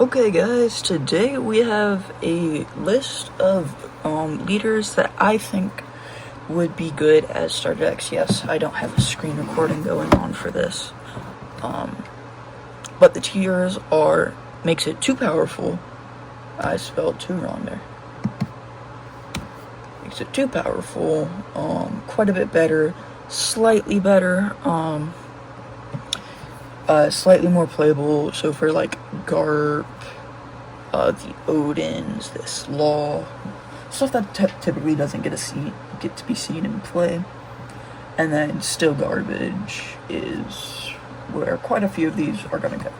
Okay guys, today we have a list of leaders that I think would be good as starter decks. Yes, I don't have a screen recording going on for this. But the tiers makes it too powerful. I spelled too wrong there. Makes it too powerful, quite a bit better, slightly better, slightly more playable. So for like Garp, the Odins, this Law, stuff that typically doesn't get to be seen in play. And then Still Garbage is where quite a few of these are gonna go.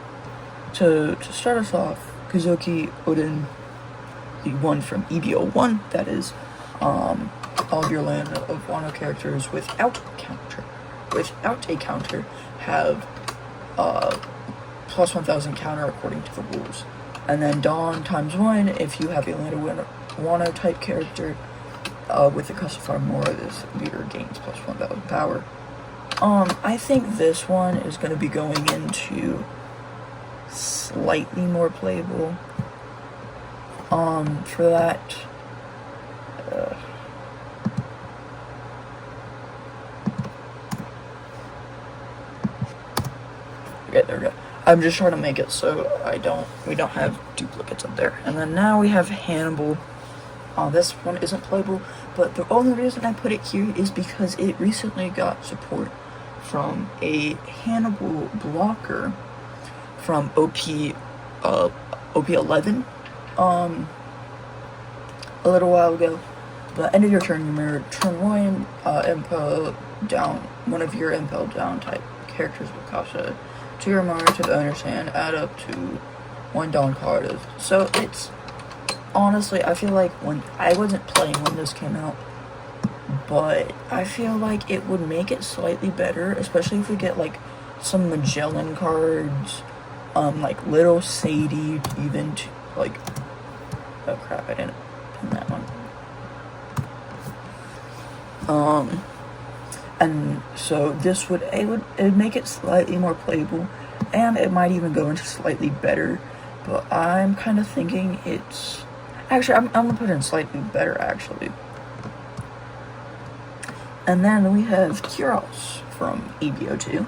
To start us off, Kazuki Odin, the one from EVO1, that is, all of your Land of Wano characters without a counter have plus 1000 counter according to the rules. And then Dawn ×1 if you have a Land of Wano type character with a custom more, this leader gains plus 1000 power. I think this one is going to be going into slightly more playable. For that, okay, there we go. I'm just trying to make it so we don't have duplicates up there. And then now we have Hannibal. This one isn't playable, but the only reason I put it here is because it recently got support from a Hannibal blocker from OP11 a little while ago. But end of your turn, you may return one impel down, one of your impel down type characters with Kasha to your mark to the owner's hand, add up to 1 Dawn card. So it's honestly, I feel like when I wasn't playing when this came out, but I feel like it would make it slightly better, especially if we get like some Magellan cards, like Little Sadie, even to, like, oh crap, I didn't pin that one. And so this would make it slightly more playable, and it might even go into slightly better. But I'm kind of thinking it's actually I'm gonna put in slightly better actually. And then we have Kyros from EBO2.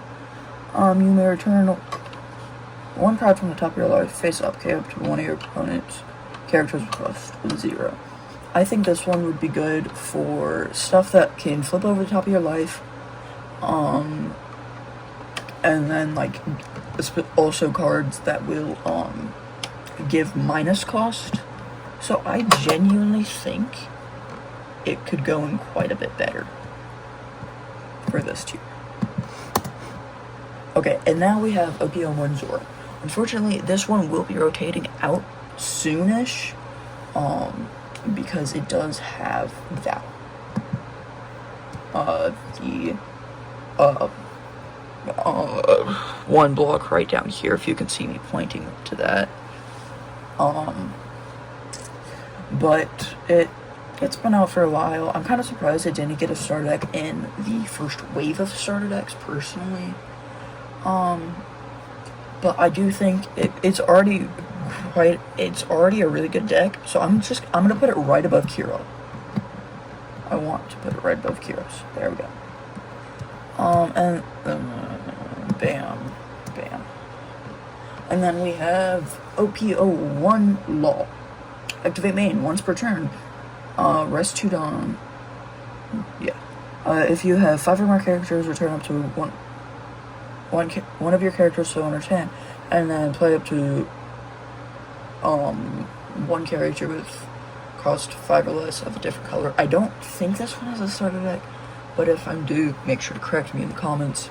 You may return 1 card from the top of your life face up, K up to one of your opponent's characters plus 0. I think this one would be good for stuff that can flip over the top of your life, and then like also cards that will give minus cost. So I genuinely think it could go in quite a bit better for this tier. Okay, and now we have OP01 Zora. Unfortunately, this one will be rotating out soonish, because it does have that one block right down here, if you can see me pointing to that. But it's been out for a while. I'm kind of surprised it didn't get a starter deck in the first wave of starter decks, personally. But I do think it's already a really good deck, so I'm gonna put it right above Kiro. I want to put it right above Kyros. There we go. And bam. And then we have OP01 Law. Activate main once per turn. Rest 2 Dawn. Yeah. If you have 5 or more characters, return up to one of your characters to owner's hand, and then play up to one character with cost 5 or less of a different color. I don't think this one has a starter deck, but if I do, make sure to correct me in the comments.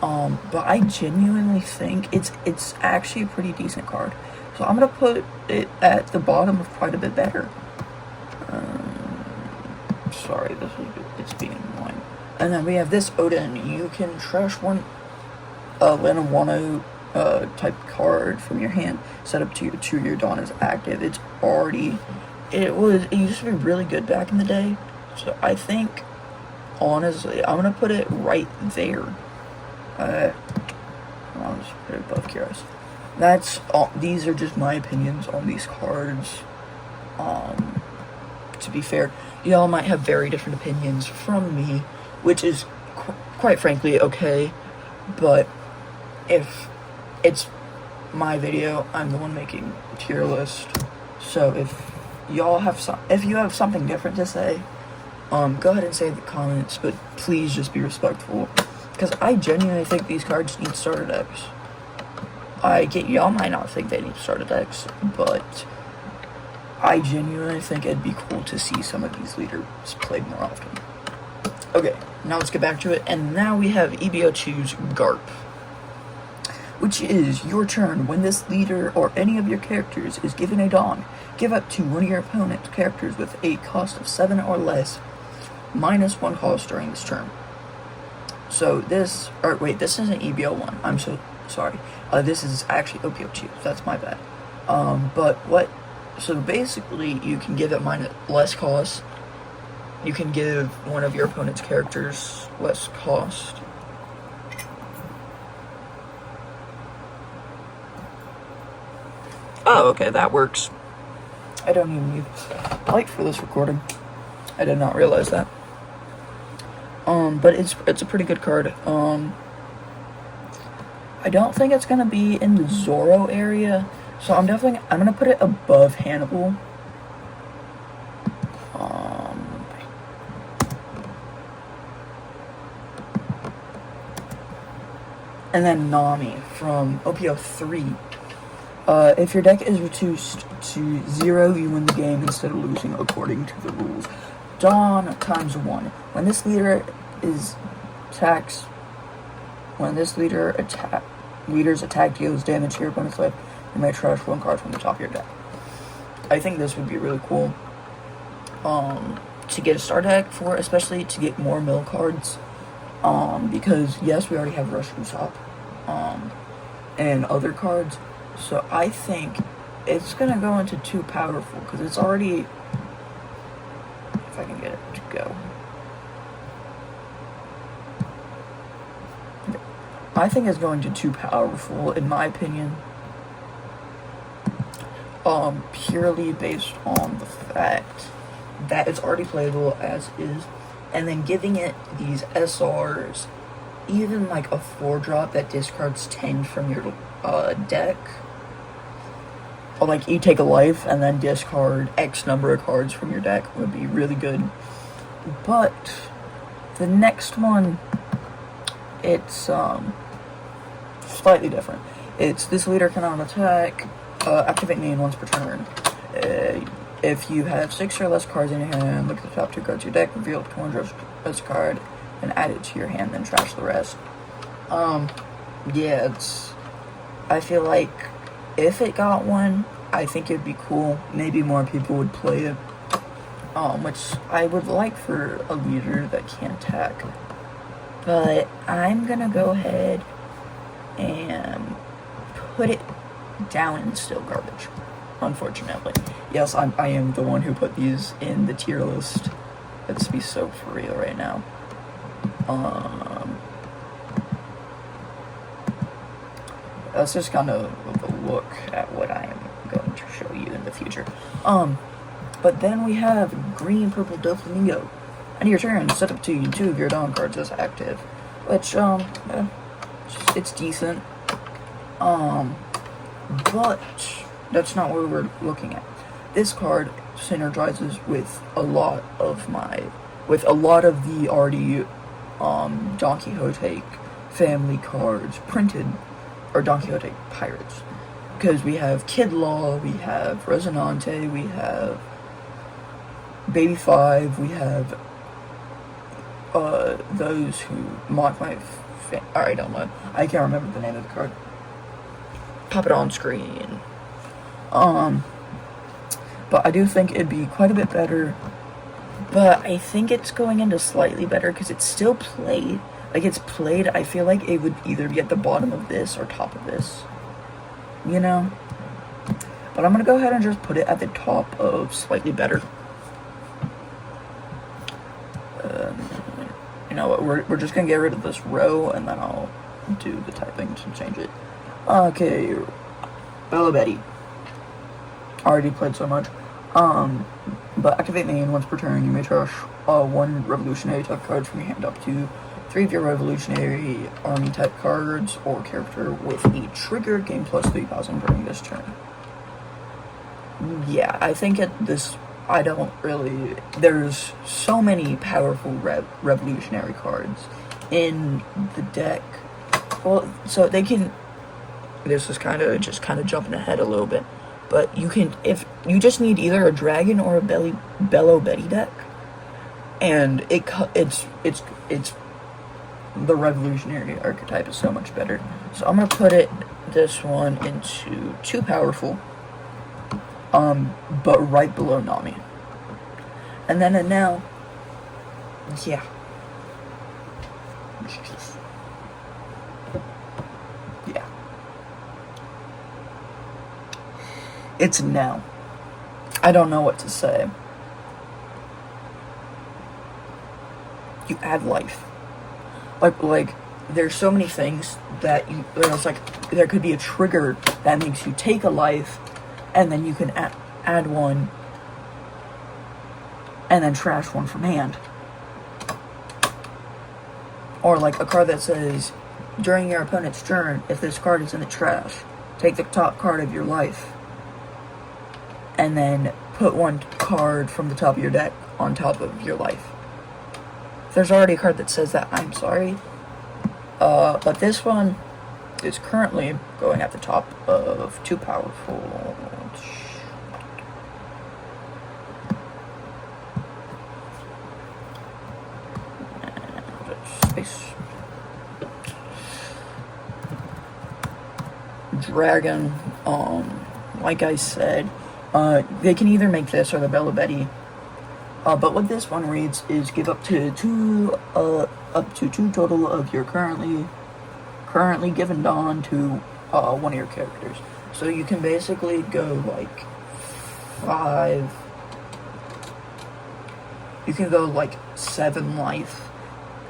But I genuinely think it's actually a pretty decent card, so I'm gonna put it at the bottom of quite a bit better. Sorry, it's being annoying. And then we have this Odin. You can trash one Land of Wano type card from your hand, set up to your Dawn is active. It used to be really good back in the day, so I think honestly, I'm gonna put it right there. I'll just put it above Curious. That's all. These are just my opinions on these cards. To be fair, y'all might have very different opinions from me, which is quite frankly okay. But if it's my video, I'm the one making the tier list. So if y'all have if you have something different to say, go ahead and say in the comments. But please just be respectful, because I genuinely think these cards need starter decks. I get y'all might not think they need starter decks, but I genuinely think it'd be cool to see some of these leaders played more often. Okay, now let's get back to it. And now we have EBO2's Garp, which is your turn. When this leader or any of your characters is given a dong, give up to one of your opponent's characters with a cost of 7 or less, -1 cost during this turn. So this, or wait, this isn't EBO1. I'm so sorry. This is actually OPO2. That's my bad. But what? So basically, you can give it less cost. You can give one of your opponent's characters less cost. Oh, okay, that works. I don't even need light for this recording. I did not realize that. But it's a pretty good card. I don't think it's gonna be in the Zoro area, so I'm gonna put it above Hannibal. And then Nami from OPO3. If your deck is reduced to 0, you win the game instead of losing according to the rules. Dawn ×1. When this leader leader's attack deals damage to your opponent's life, you may trash 1 card from the top of your deck. I think this would be really cool to get a star deck for, especially to get more mill cards. Because yes, we already have Rush Usopp and other cards, so I think it's gonna go into too powerful, because it's already, if I can get it to go, I think it's going to too powerful, in my opinion, purely based on the fact that it's already playable as is, and then giving it these SRs, even like a 4-drop that discards 10 from your deck, or like you take a life and then discard X number of cards from your deck, would be really good. But the next one, it's slightly different. It's this leader cannot attack, activate main once per turn. If you have 6 or less cards in your hand, look at the top 2 cards of your deck, reveal the one draws card, and add it to your hand, then trash the rest. Yeah, I feel like if it got one, I think it'd be cool. Maybe more people would play it. Which I would like for a leader that can attack. But I'm gonna go ahead and put it down in still garbage, unfortunately. Yes, I am the one who put these in the tier list. Let's be so for real right now. That's just kind of a look at what I am going to show you in the future. But then we have Green Purple Doflamingo. And your turn, set up to 2 of your Dawn cards as active. Which, it's decent. But that's not what we're looking at. This card synergizes with a lot of the already Don Quixote family cards printed, or Don Quixote Pirates. Because we have Kid Law, we have Resonante, we have Baby 5, we have those who mock my I don't know. I can't remember the name of the card. Pop it on screen. But I do think it'd be quite a bit better. But I think it's going into slightly better because it's still played. Like, it's played, I feel like it would either be at the bottom of this or top of this. You know? But I'm going to go ahead and just put it at the top of slightly better. You know what, we're just gonna get rid of this row, and then I'll do the typing to change it. Okay, Bella Betty. Already played so much. But activate main once per turn. You may trash 1 revolutionary type card from your hand up to 3 of your revolutionary army type cards or character with a trigger. Gain plus 3,000 during this turn. Yeah, I think I don't really. There's so many powerful revolutionary cards in the deck. Well, so they can. This is kind of jumping ahead a little bit, but you can, if you just need either a dragon or a Bello Betty deck, and it's the revolutionary archetype is so much better. So I'm gonna put this one into 2 powerful, but right below Nami. And then now, yeah. Yeah. It's now. I don't know what to say. You add life. Like there's so many things that there's like, there could be a trigger that makes you take a life, and then you can add one, and then trash one from hand. Or like a card that says, during your opponent's turn, if this card is in the trash, take the top card of your life, and then put 1 card from the top of your deck on top of your life. If there's already a card that says that, I'm sorry. But this one is currently going at the top of 2 powerful. Space. Dragon. Like I said, they can either make this or the Bella Betty. But what this one reads is give up to 2 total of your currently given Dawn to one of your characters. So you can basically go like 5. You can go like 7 life,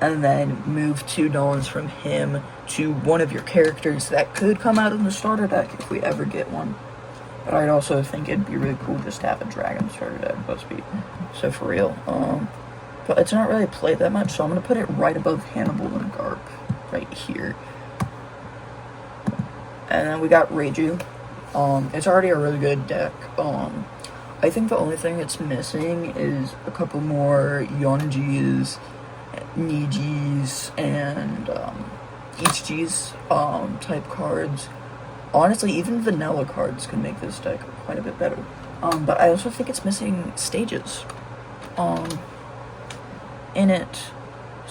and then move 2 Dawns from him to one of your characters that could come out in the starter deck if we ever get one. But I'd also think it'd be really cool just to have a dragon starter deck, let's be so for real. But it's not really played that much, so I'm going to put it right above Hannibal and Garp, right here. And then we got Reiju. It's already a really good deck. I think the only thing it's missing is a couple more Yonjis, Nijis, and Ichijis type cards. Honestly, even vanilla cards can make this deck quite a bit better. But I also think it's missing stages in it.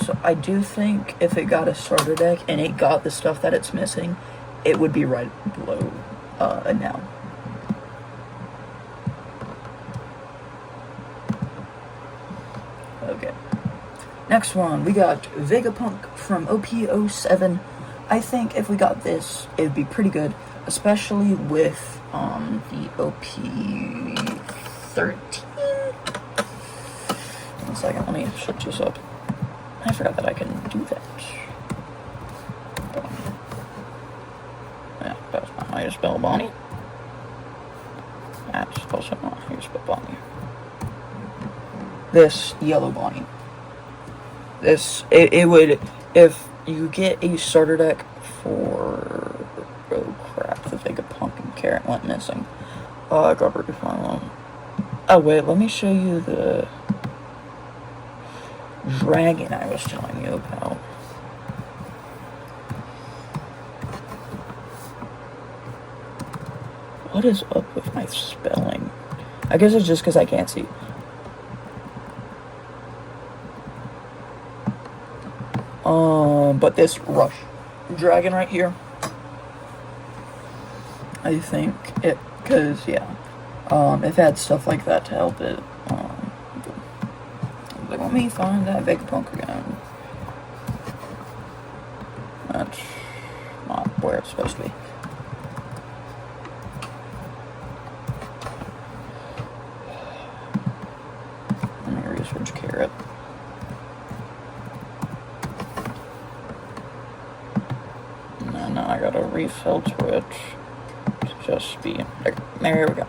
So I do think if it got a starter deck and it got the stuff that it's missing, it would be right below a now. Okay. Next one, we got Vegapunk from OP07. I think if we got this, it would be pretty good, especially with the OP13. 1 second, let me switch this up. I forgot that I can do that. Yeah, that's not how you spell Bonnie. That's also not how you spell Bonnie. This yellow Bonnie. This, it would, if you get a starter deck for, oh crap, the Vegapunk and Carrot went missing. Oh, I got rid of one. Oh wait, let me show you the dragon I was telling you about. What is up with my spelling? I guess it's just because I can't see. But this Rush dragon right here, I think it, because, yeah, it had stuff like that to help it. Let me find that Vegapunk again. That's not where it's supposed to be. Let me research Carrot. refill to it to just be, there we go.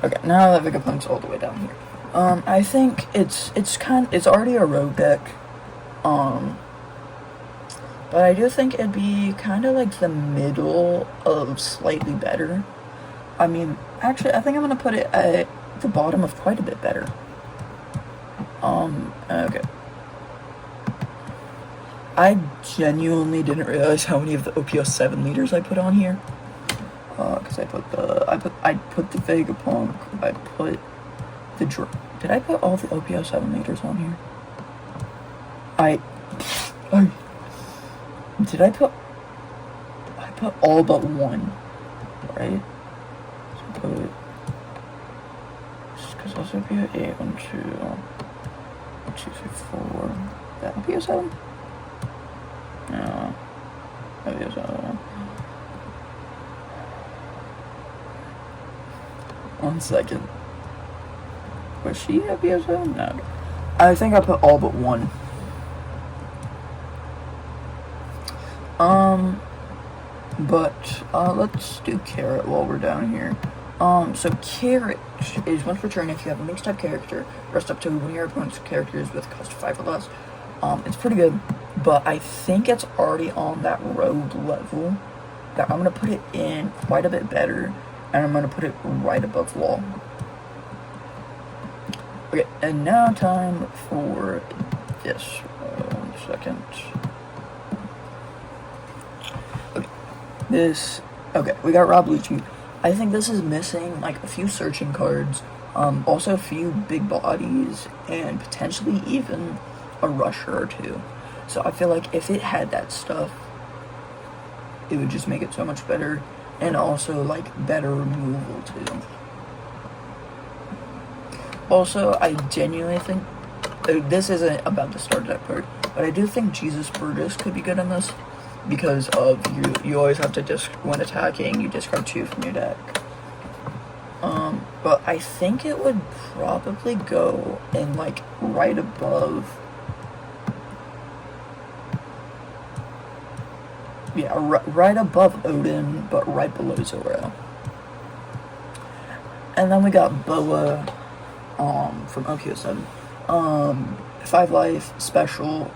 Okay, now that Vegapunk's all the way down here. I think it's already a rogue deck. But I do think it'd be kind of like the middle of slightly better. I mean, actually, I think I'm gonna put it at the bottom of quite a bit better. Okay. I genuinely didn't realize how many of the OPS 7 leaders I put on here. Cause I put the Vegapunk, I put the did I put all the OPS 7 leaders on here? I put all but one, right? So put, just cause that's OPS 8, 1, 2, 3, 4, that OPS 7? No, OPS 7. 1 second. Was she OPS 7? No. I think I put all but one. Let's do Carrot while we're down here. So Carrot is once per turn if you have a mixed type character, rest up to one of your opponent's characters with cost 5 or less. It's pretty good, but I think it's already on that rogue level that I'm gonna put it in quite a bit better, and I'm gonna put it right above Law. Okay, and now time for this. 1 second. Okay, we got Rob Lucci. I think this is missing like a few searching cards, also a few big bodies, and potentially even a rusher or two. So I feel like if it had that stuff, it would just make it so much better, and also like better removal too. Also, I genuinely think, this isn't about the start deck part, but I do think Jesus Burgess could be good in this. Because of you always have to when attacking, you discard 2 from your deck. But I think it would probably go in like right above. Yeah, right above Odin, but right below Zoro. And then we got Boa, from OPS 7. 5 life, special.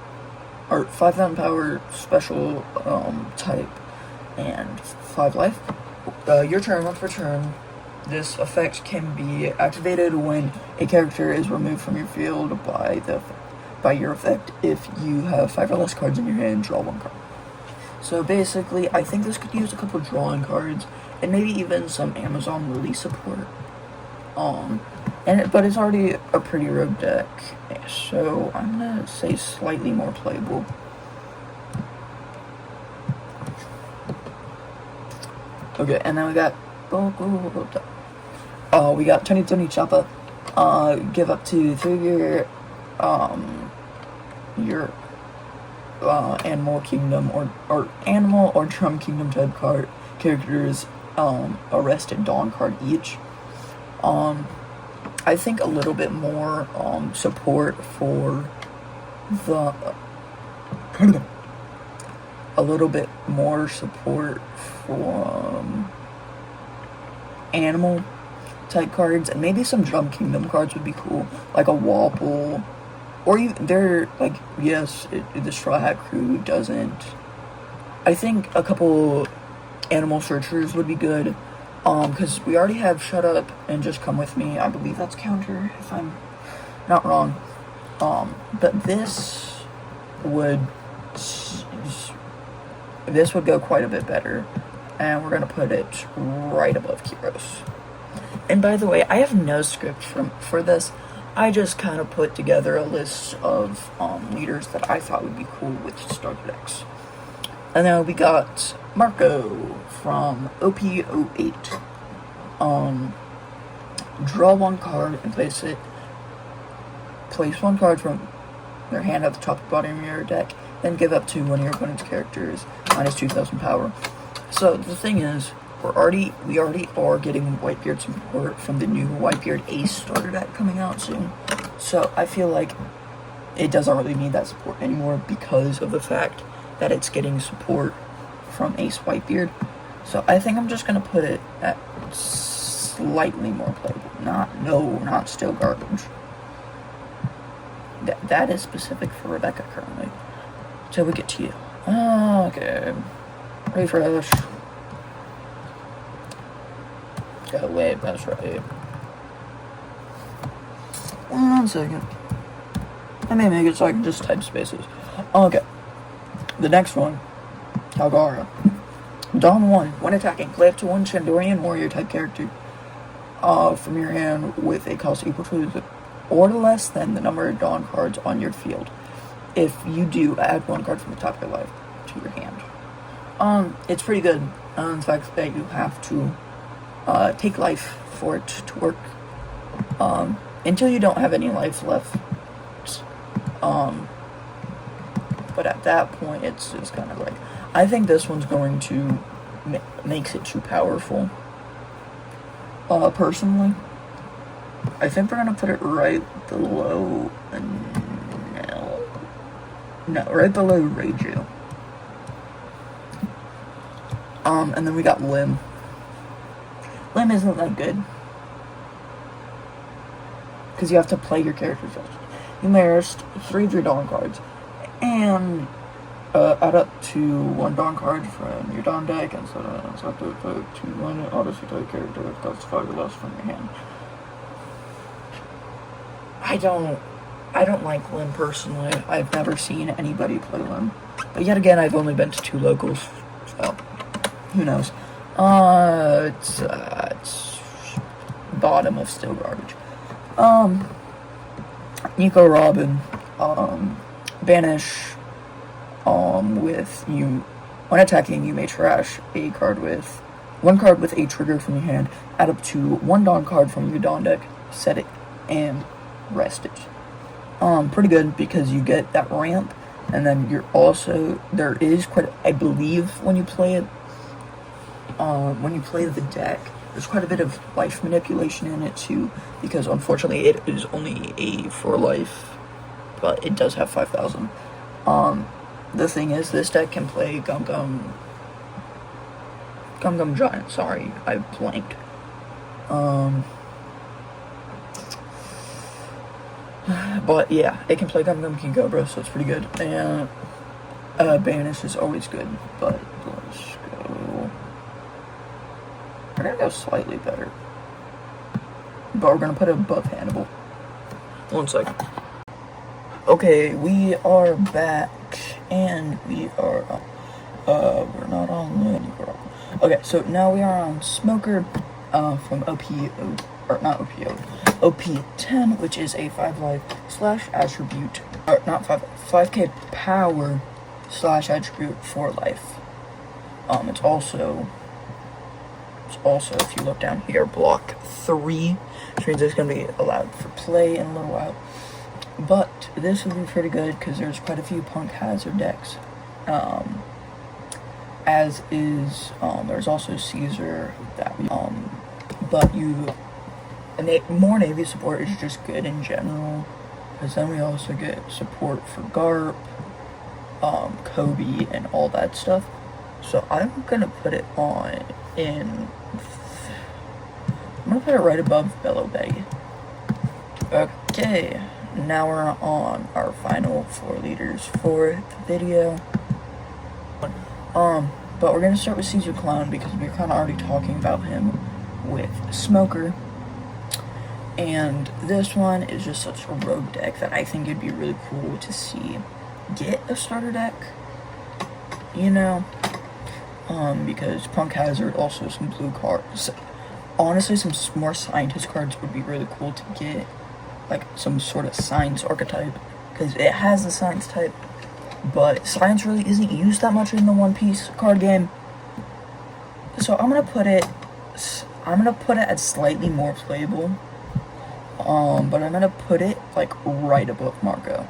Or 5,000 power, special type, and 5 life. Your turn, once per turn, this effect can be activated when a character is removed from your field by your effect. If you have 5 or less cards in your hand, draw 1 card. So basically, I think this could use a couple drawing cards, and maybe even some Amazon release support. But it's already a pretty rogue deck, so I'm gonna say slightly more playable. Okay, and then we got Tony Choppa. Give up to 3 of your Animal Kingdom or Animal or Drum Kingdom type characters arrest and Dawn card each. I think a little bit more support for animal type cards, and maybe some Drum Kingdom cards would be cool, like a Wobble, or even the Straw Hat Crew doesn't. I think a couple Animal Searchers would be good. Because we already have Shut Up and Just Come With Me. I believe that's counter, if I'm not wrong. But this would go quite a bit better. And we're going to put it right above Kyros. And by the way, I have no script for this. I just kind of put together a list of leaders that I thought would be cool with starter decks. And then we got Marco from OP08. Draw 1 card and place 1 card from their hand at the top and bottom of your deck, then give up to one of your opponent's characters minus 2,000 power. So the thing is, we already are getting Whitebeard support from the new Whitebeard Ace starter deck coming out soon. So I feel like it doesn't really need that support anymore because of the fact that it's getting support from Ace Whitebeard. So I think I'm just gonna put it at slightly more playable. Not still garbage. That is specific for Rebecca currently. So we get to you. Okay. Refresh. Go away, that's right. 1 second. I may make it so I can just type spaces. Okay. The next one. Calgara. Dawn 1. When attacking, play up to 1 Chandorian warrior type character from your hand with a cost equal to or less than the number of Dawn cards on your field. If you do, add 1 card from the top of your life to your hand. It's pretty good. In fact, that you have to take life for it to work. Until you don't have any life left. But at that point, it's kind of like, I think this one's going to makes it too powerful. Personally, I think we're gonna put it right below. No, right below Reiju. And then we got Lim. Lim isn't that good because you have to play your character first. You may rest 3 of your Dawn cards and add up to 1 Dawn card from your Dawn deck and set it to 1 Odyssey type character that costs 5 or less from your hand. I don't like Lim personally. I've never seen anybody play Lim. But yet again, I've only been to 2 locals, so who knows? It's bottom of still garbage. Nico Robin, banish, with you, when attacking, you may trash a card with 1 card with a trigger from your hand, add up to 1 Dawn card from your Dawn deck, set it, and rest it. Pretty good because you get that ramp, and then you're also, there is quite, I believe when you play it, when you play the deck, there's quite a bit of life manipulation in it too, because unfortunately it is only a 4 life, but it does have 5,000. The thing is, this deck can play Gum Gum Giant, sorry, I blanked. But yeah, it can play Gum Gum King Cobra, so it's pretty good. And Banish is always good, but let's go. We're gonna go slightly better, but we're gonna put it above Hannibal. 1 second. Okay, we are back, and we are we're not on Lynn. Okay, so now we are on Smoker from OP10, which is a 5 life / attribute, or not 5k power / attribute 4 life. It's also, if you look down here, block 3, which means it's going to be allowed for play in a little while. But this would be pretty good because there's quite a few Punk Hazard decks. As is, there's also Caesar that we, but more Navy support is just good in general, because then we also get support for Garp, Kobe, and all that stuff. So I'm gonna put it I'm gonna put it right above Bello Beg. Okay, now we're on our final 4 leaders for the video. But we're gonna start with Caesar Clown because we're kind of already talking about him with Smoker. And this one is just such a rogue deck that I think it'd be really cool to see get a starter deck, you know? Because Punk Hazard, also some blue cards. Honestly, some more scientist cards would be really cool to get, like some sort of science archetype, because it has the science type, but science really isn't used that much in the One Piece card game. So I'm gonna put it at slightly more playable, but I'm gonna put it like right above Marco,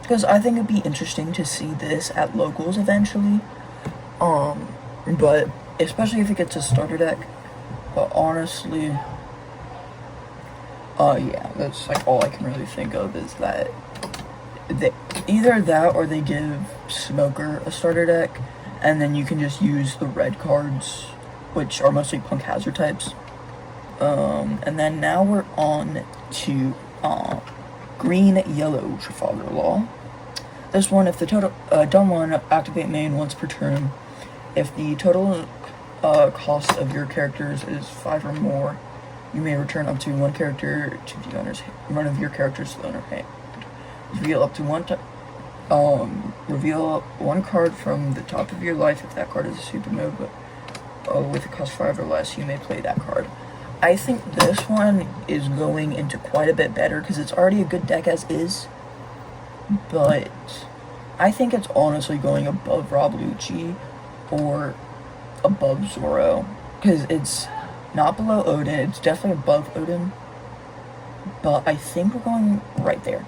because I think it'd be interesting to see this at locals eventually, but especially if it gets a starter deck. But honestly, yeah, that's like all I can really think of is that either that or they give Smoker a starter deck, and then you can just use the red cards, which are mostly punk hazard types. And then now we're on to green yellow Trafalgar Law. This one, if the total done one, activate main once per turn. If the total cost of your characters is 5 or more, you may return up to one character to the owner's one of your characters to the owner's hand. Reveal up to reveal one card from the top of your life. If that card is a supernova with a cost 5 or less, you may play that card. I think this one is going into quite a bit better because it's already a good deck as is, but I think it's honestly going above Rob Lucci or above Zorro, because it's not below Odin. It's definitely above Odin, but I think we're going right there.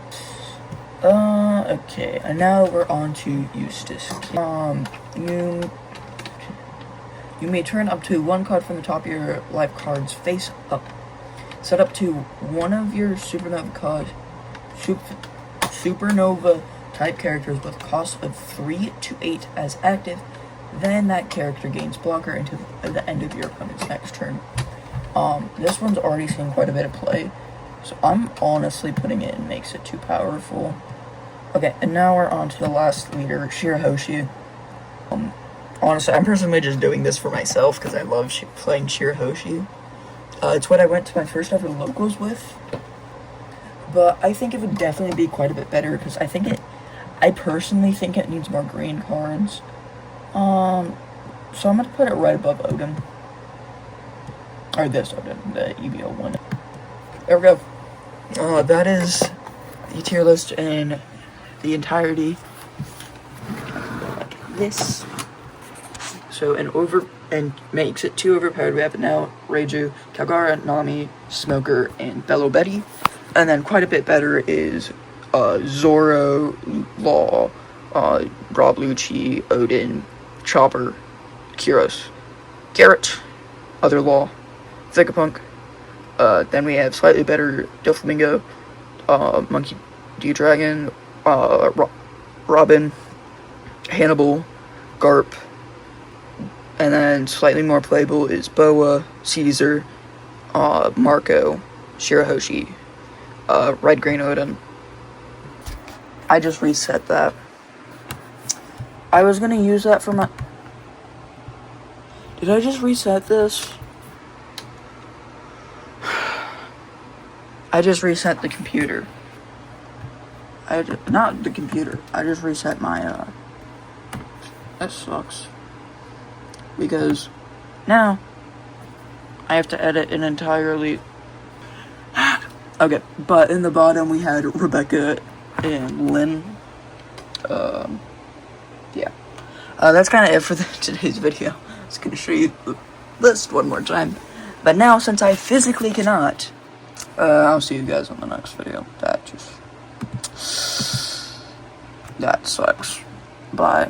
Okay, and now we're on to Eustace. You may turn up to one card from the top of your life cards face up. Set up to one of your supernova type characters with a cost of 3 to 8 as active. Then that character gains blocker until the end of your opponent's next turn. This one's already seen quite a bit of play, so I'm honestly putting it in makes it too powerful. Okay, and now we're on to the last leader, Shirahoshi. Honestly, I'm personally just doing this for myself because I love playing Shirahoshi. It's what I went to my first ever locals with, but I think it would definitely be quite a bit better because I personally think it needs more green cards. So I'm gonna put it right above Odin. Or this Odin, the EBO one. There we go. That is the tier list in the entirety. This. So, and makes it 2 overpowered. We have it now, Reiju, Kalgara, Nami, Smoker, and Bello Betty. And then quite a bit better is Zorro, Law, Rob Lucci, Odin, Chopper, Kyros, Garrett, Other Law, Vegapunk. Then we have slightly better Doflamingo, Monkey D Dragon, Robin, Hannibal, Garp. And then slightly more playable is Boa, Caesar, Marco, Shirahoshi, Red Green Odin. I just reset that. I was gonna use that for my... Did I just reset this? I just reset the computer. Not the computer. I just reset my, That sucks. Because now I have to edit an entirely... Okay, but in the bottom we had Rebecca and Lynn. Yeah. That's kind of it for today's video. I was going to show you the list one more time. But now, since I physically cannot, I'll see you guys on the next video. That sucks. Bye.